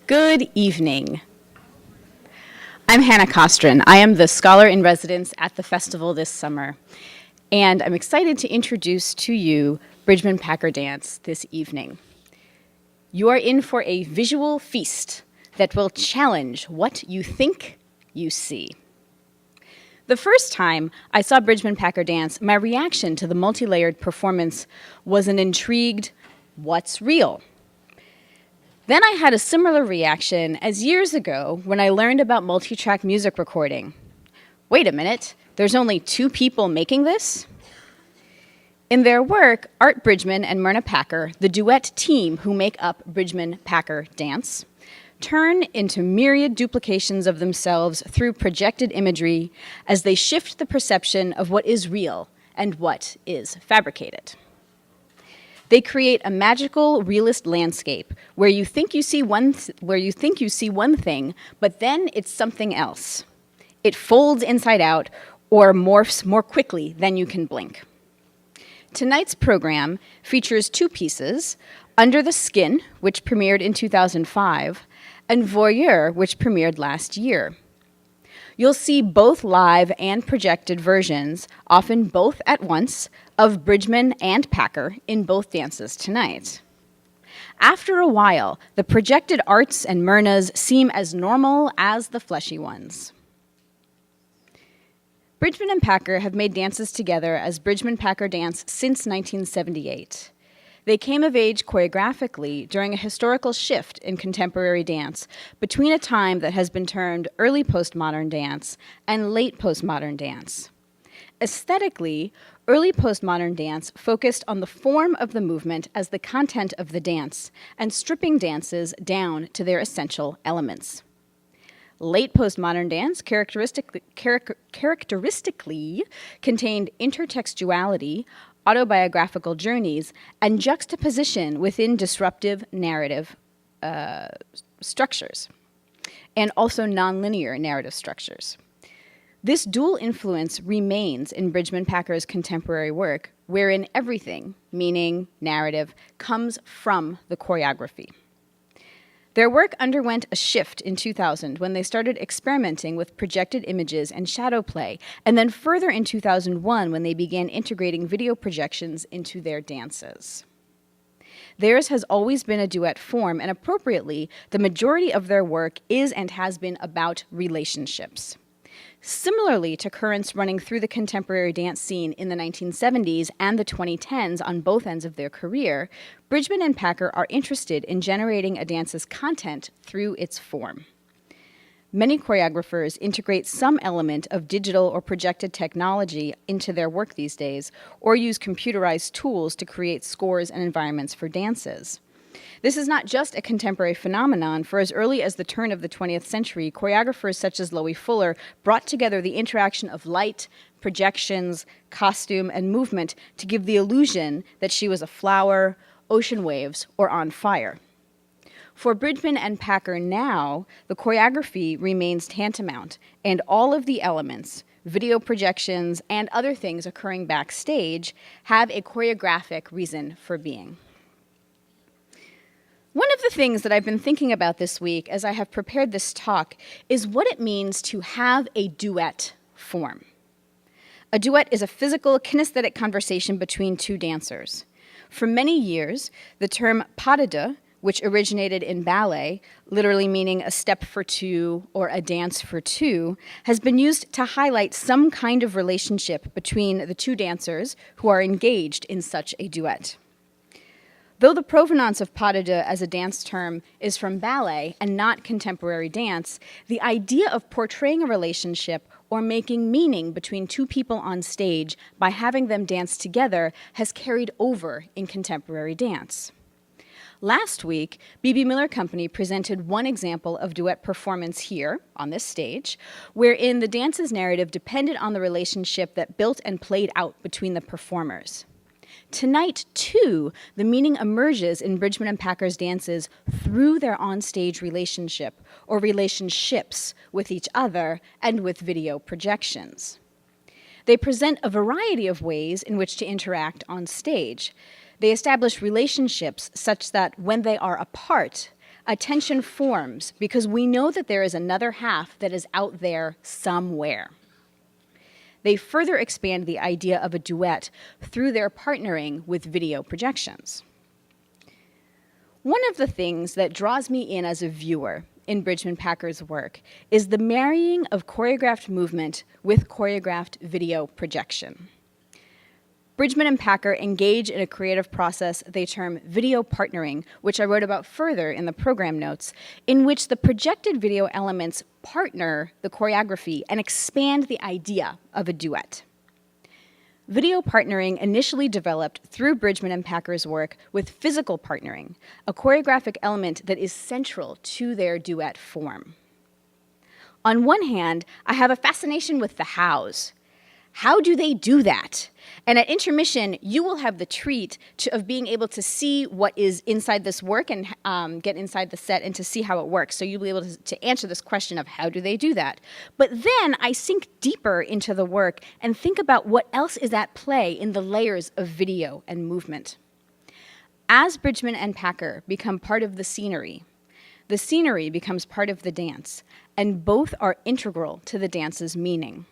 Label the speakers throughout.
Speaker 1: Good evening. I'm Hannah Kostrin. I am the Scholar in Residence at the festival this summer, and I'm excited to introduce to you BridgmanPacker dance this evening. You are in for a visual feast that will challenge what you think you see. The first time I saw BridgmanPacker dance, my reaction to the multi-layered performance was an intrigued, "What's real?" Then I had a similar reaction as years ago when I learned about multi-track music recording. Wait a minute, there's only 2 people making this? In their work, Art Bridgman and Myrna Packer, the duet team who make up BridgmanPacker dance, turn into myriad duplications of themselves through projected imagery as they shift the perception of what is real and what is fabricated. They create a magical, realist landscape where you think you see one thing, but then it's something else. It folds inside out or morphs more quickly than you can blink. Tonight's program features 2 pieces, Under the Skin, which premiered in 2005, and Voyeur, which premiered last year. You'll see both live and projected versions, often both at once, of Bridgman and Packer in both dances tonight. After a while, the projected Arts and Myrnas seem as normal as the fleshy ones. Bridgman and Packer have made dances together as BridgmanPacker dance since 1978. They came of age choreographically during a historical shift in contemporary dance between a time that has been termed early postmodern dance and late postmodern dance. Aesthetically, early postmodern dance focused on the form of the movement as the content of the dance and stripping dances down to their essential elements. Late postmodern dance characteristically contained intertextuality, autobiographical journeys, and juxtaposition within disruptive narrative structures, and also nonlinear narrative structures. This dual influence remains in BridgmanPacker's contemporary work, wherein everything, meaning narrative, comes from the choreography. Their work underwent a shift in 2000 when they started experimenting with projected images and shadow play, and then further in 2001 when they began integrating video projections into their dances. Theirs has always been a duet form, and appropriately, the majority of their work is and has been about relationships. Similarly to currents running through the contemporary dance scene in the 1970s and the 2010s on both ends of their career, Bridgman and Packer are interested in generating a dance's content through its form. Many choreographers integrate some element of digital or projected technology into their work these days, or use computerized tools to create scores and environments for dances. This is not just a contemporary phenomenon, for as early as the turn of the 20th century, choreographers such as Loie Fuller brought together the interaction of light, projections, costume, and movement to give the illusion that she was a flower, ocean waves, or on fire. For Bridgman and Packer now, the choreography remains tantamount, and all of the elements, video projections, and other things occurring backstage have a choreographic reason for being. One of the things that I've been thinking about this week as I have prepared this talk is what it means to have a duet form. A duet is a physical, kinesthetic conversation between 2 dancers. For many years, the term pas de deux, which originated in ballet, literally meaning a step for 2 or a dance for 2, has been used to highlight some kind of relationship between the 2 dancers who are engaged in such a duet. Though the provenance of pas de deux as a dance term is from ballet and not contemporary dance, the idea of portraying a relationship or making meaning between 2 people on stage by having them dance together has carried over in contemporary dance. Last week, B.B. Miller Company presented one example of duet performance here, on this stage, wherein the dance's narrative depended on the relationship that built and played out between the performers. Tonight, too, the meaning emerges in Bridgman and Packer's dances through their onstage relationship or relationships with each other and with video projections. They present a variety of ways in which to interact on stage. They establish relationships such that when they are apart, A tension forms because we know that there is another half that is out there somewhere. They further expand the idea of a duet through their partnering with video projections. One of the things that draws me in as a viewer in BridgmanPacker's work is the marrying of choreographed movement with choreographed video projection. Bridgman and Packer engage in a creative process they term video partnering, which I wrote about further in the program notes, in which the projected video elements partner the choreography and expand the idea of a duet. Video partnering initially developed through Bridgman and Packer's work with physical partnering, a choreographic element that is central to their duet form. On one hand, I have a fascination with the hows. How do they do that? And at intermission, you will have the treat of being able to see what is inside this work and get inside the set and to see how it works. So you'll be able to answer this question of how do they do that? But then I sink deeper into the work and think about what else is at play in the layers of video and movement. As Bridgman and Packer become part of the scenery becomes part of the dance, and both are integral to the dance's meaning.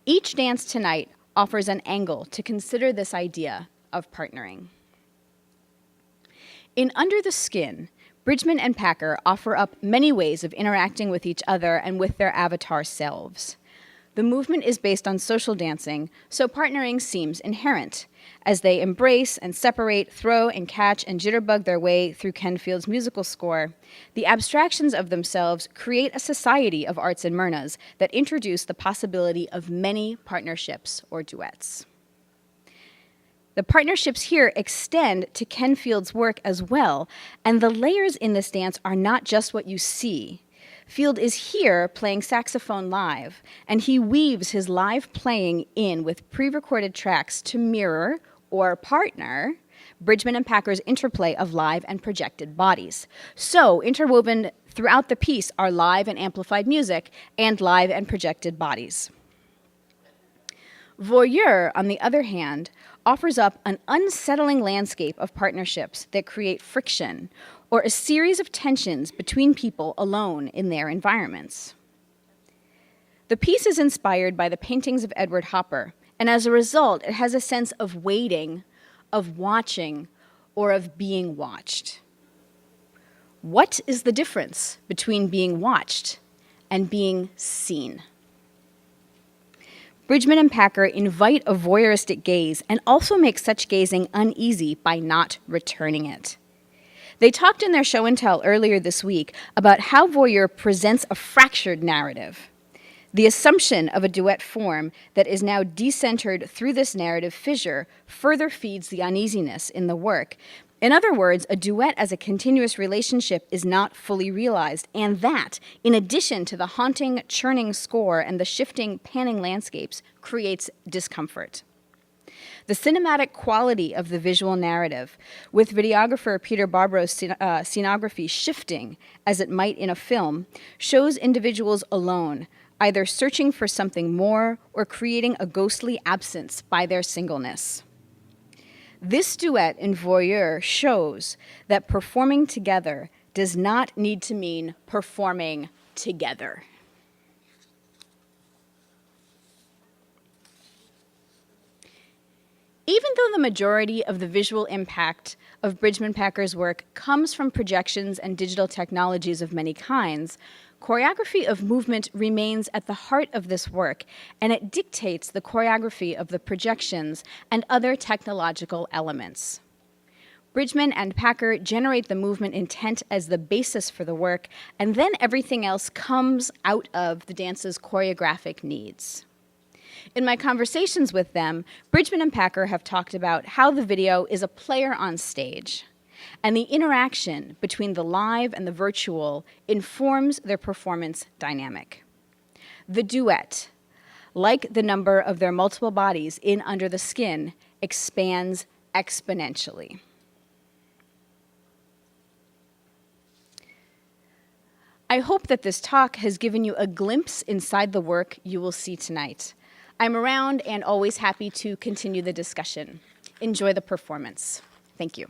Speaker 1: Each dance tonight offers an angle to consider this idea of partnering. In Under the Skin, Bridgman and Packer offer up many ways of interacting with each other and with their avatar selves. The movement is based on social dancing, so partnering seems inherent, as they embrace and separate, throw and catch and jitterbug their way through Ken Field's musical score. The abstractions of themselves create a society of arts and myrnas that introduce the possibility of many partnerships or duets. The partnerships here extend to Ken Field's work as well, and the layers in this dance are not just what you see. Field is here playing saxophone live, and he weaves his live playing in with pre-recorded tracks to mirror or partner Bridgman and Packer's interplay of live and projected bodies. So interwoven throughout the piece are live and amplified music and live and projected bodies. Voyeur, on the other hand, offers up an unsettling landscape of partnerships that create friction or a series of tensions between people alone in their environments. The piece is inspired by the paintings of Edward Hopper, and as a result, it has a sense of waiting, of watching, or of being watched. What is the difference between being watched and being seen? Bridgman and Packer invite a voyeuristic gaze and also make such gazing uneasy by not returning it. They talked in their show and tell earlier this week about how voyeur presents a fractured narrative. The assumption of a duet form that is now decentered through this narrative fissure further feeds the uneasiness in the work. In other words, a duet as a continuous relationship is not fully realized, and that, in addition to the haunting, churning score and the shifting, panning landscapes, creates discomfort. The cinematic quality of the visual narrative, with videographer Peter Barbro's scenography shifting as it might in a film, shows individuals alone, either searching for something more or creating a ghostly absence by their singleness. This duet in Voyeur shows that performing together does not need to mean performing together. Even though the majority of the visual impact of BridgmanPacker's work comes from projections and digital technologies of many kinds, choreography of movement remains at the heart of this work, and it dictates the choreography of the projections and other technological elements. Bridgman and Packer generate the movement intent as the basis for the work, and then everything else comes out of the dance's choreographic needs. In my conversations with them, Bridgman and Packer have talked about how the video is a player on stage, and the interaction between the live and the virtual informs their performance dynamic. The duet, like the number of their multiple bodies in Under the Skin, expands exponentially. I hope that this talk has given you a glimpse inside the work you will see tonight. I'm around and always happy to continue the discussion. Enjoy the performance. Thank you.